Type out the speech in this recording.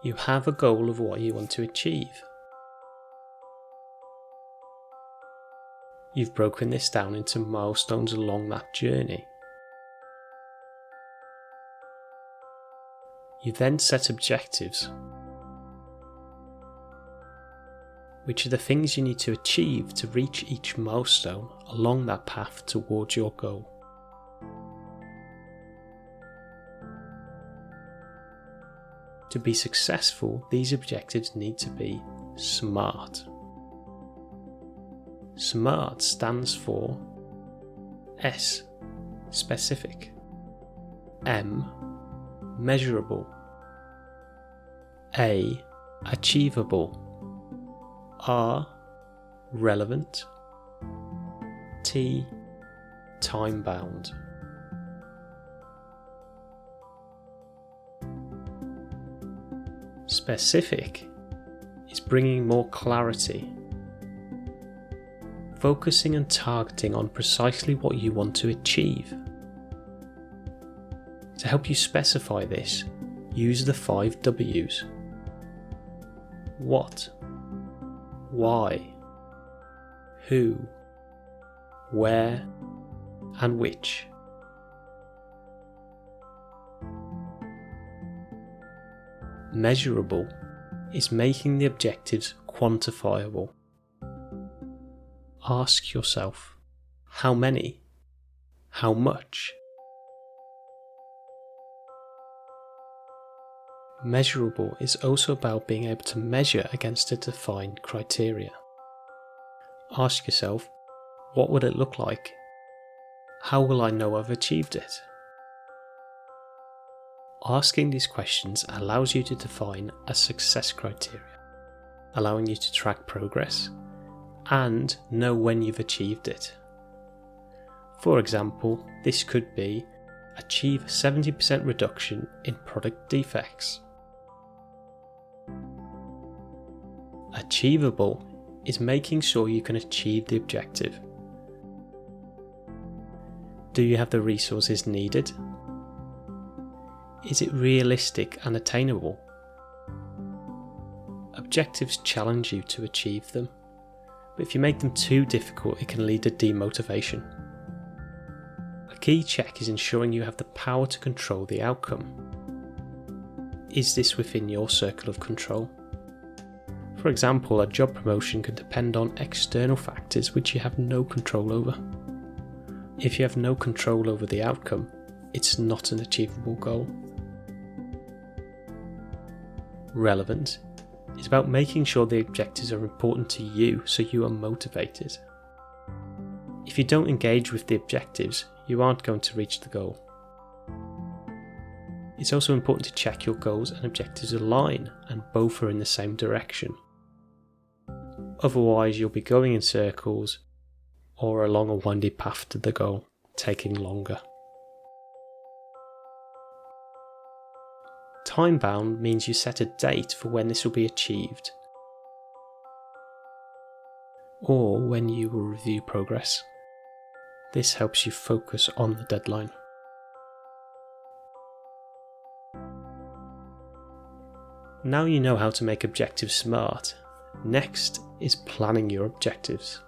You have a goal of what you want to achieve. You've broken this down into milestones along that journey. You then set objectives, which are the things you need to achieve to reach each milestone along that path towards your goal. To be successful, these objectives need to be SMART. SMART stands for S, specific, M, measurable, A, achievable, R, relevant, T, time-bound. Specific is bringing more clarity, focusing and targeting on precisely what you want to achieve. To help you specify this, use the 5 W's. What, why, who, where, and which. Measurable is making the objectives quantifiable. Ask yourself, how many? How much? Measurable is also about being able to measure against a defined criteria. Ask yourself, what would it look like? How will I know I've achieved it? Asking these questions allows you to define a success criteria, allowing you to track progress and know when you've achieved it. For example, this could be achieve 70% reduction in product defects. Achievable is making sure you can achieve the objective. Do you have the resources needed? Is it realistic and attainable? Objectives challenge you to achieve them, but if you make them too difficult, it can lead to demotivation. A key check is ensuring you have the power to control the outcome. Is this within your circle of control? For example, a job promotion can depend on external factors which you have no control over. If you have no control over the outcome, it's not an achievable goal. Relevant is about making sure the objectives are important to you so you are motivated. If you don't engage with the objectives, you aren't going to reach the goal. It's also important to check your goals and objectives align and both are in the same direction. Otherwise, you'll be going in circles or along a windy path to the goal, taking longer. Time-bound means you set a date for when this will be achieved, or when you will review progress. This helps you focus on the deadline. Now you know how to make objectives SMART. Next is planning your objectives.